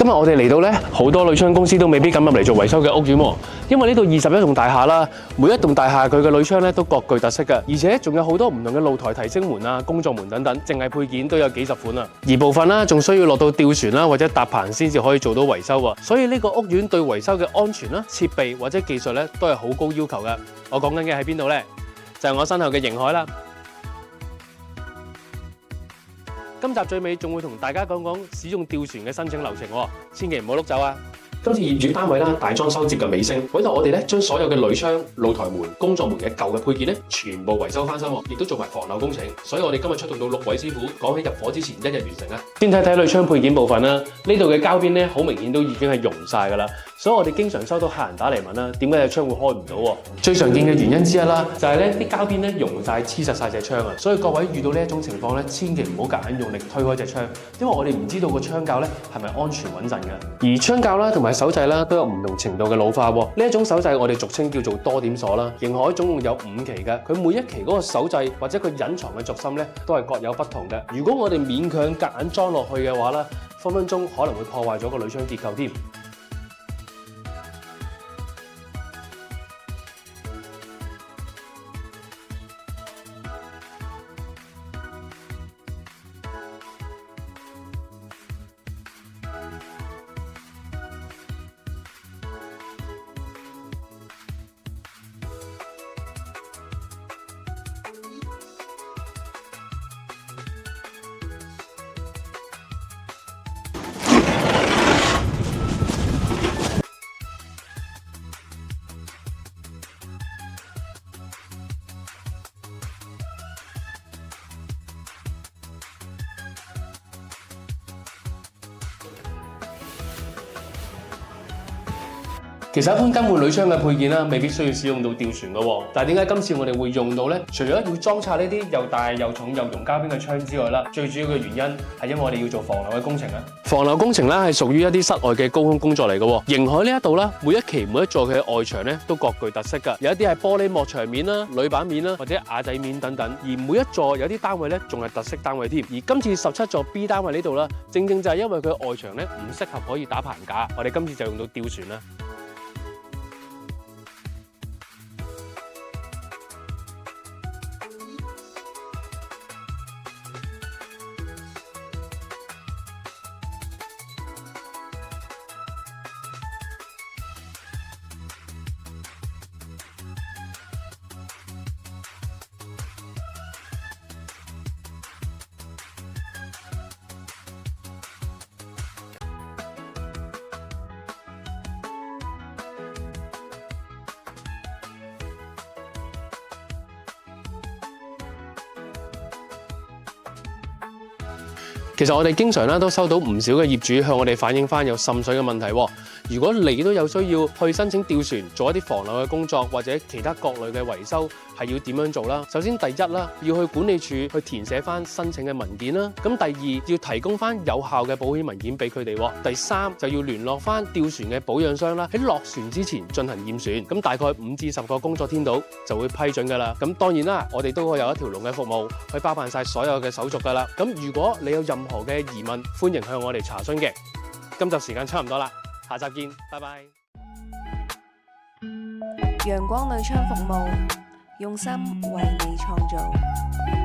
今日我哋嚟到咧，好多鋁窗公司都未必敢入嚟做維修嘅屋苑喎，因為呢度21棟大廈啦，每一棟大廈佢嘅鋁窗咧都各具特色嘅，而且仲有好多唔同嘅露台提升門啊、工作門等等，淨係配件都有幾十款啊，而部分啦仲需要落到吊船啦或者搭棚先至可以做到維修喎，所以呢個屋苑對維修嘅安全啦、設備或者技術咧都係好高要求嘅。我講緊嘅喺邊度呢？就係我身後嘅迎海啦。今集最尾仲會同大家講講使用吊船嘅申請流程喎，千祈唔好碌走啊！今次業主單位啦，大裝修接近尾聲，委託我哋咧將所有嘅鋁窗、露台門、工作門嘅舊嘅配件咧，全部維修翻新，亦都做埋防漏工程。所以我哋今日出動到6位師傅，講起入伙之前1日完成啊！先睇睇鋁窗配件部分啦，呢度嘅膠邊咧好明顯都已經係溶晒㗎啦，所以我哋經常收到客人打嚟問啦，點解隻窗會開唔到喎？最常見嘅原因之一啦，就係咧啲膠邊咧溶晒黐實晒隻窗啊！所以各位遇到呢一種情況咧，千祈唔好夾硬用力推開隻窗，因為我哋唔知道個窗膠咧係咪安全穩陣嘅。而窗膠啦同埋手掣啦都有唔同程度嘅老化喎。呢一種手掣我哋俗稱叫做多點鎖啦。迎海總共有5期嘅，佢每一期嗰個手掣或者佢隱藏嘅軸心咧都係各有不同嘅。如果我哋勉強夾硬裝落去嘅話咧，分分鐘可能會破壞咗個鋁窗結構添。其實一般更換鋁窗嘅配件啦，未必需要使用到吊船嘅喎。但係點解今次我哋會用到呢？除咗要裝拆呢啲又大又重又溶膠邊嘅窗之外啦，最主要嘅原因係因為我哋要做防漏嘅工程啊。防漏工程啦係屬於一啲室外嘅高空工作嚟嘅喎。迎海呢一度啦，每一期每一座嘅外牆咧都各具特色㗎，有一啲係玻璃幕牆面啦、鋁板面啦或者瓦仔面等等。而每一座有啲單位咧仲係特色單位添。而今次17座 B 單位呢度啦，正正就係因為佢外牆咧唔適合可以打棚架，我哋今次就用到吊船啦。其實我哋經常都收到唔少嘅業主向我哋反映翻有滲水嘅問題喎。如果你都有需要去申請吊船做一啲防漏嘅工作，或者其他各類嘅維修，係要點樣做啦？首先第一啦，要去管理處去填寫翻申請嘅文件啦。咁第二，要提供翻有效嘅保險文件俾佢哋。第三，就要聯絡翻吊船嘅保養商啦，喺落船之前進行驗船。咁大概5至10個工作天度就會批准㗎啦。咁當然啦，我哋都會有一條龍嘅服務去包辦晒所有嘅手續㗎啦。咁如果你有任何嘅疑問，歡迎向我哋查詢嘅。今集時間差唔多啦，下集見，拜拜。陽光鋁窗服務，用心為你創造。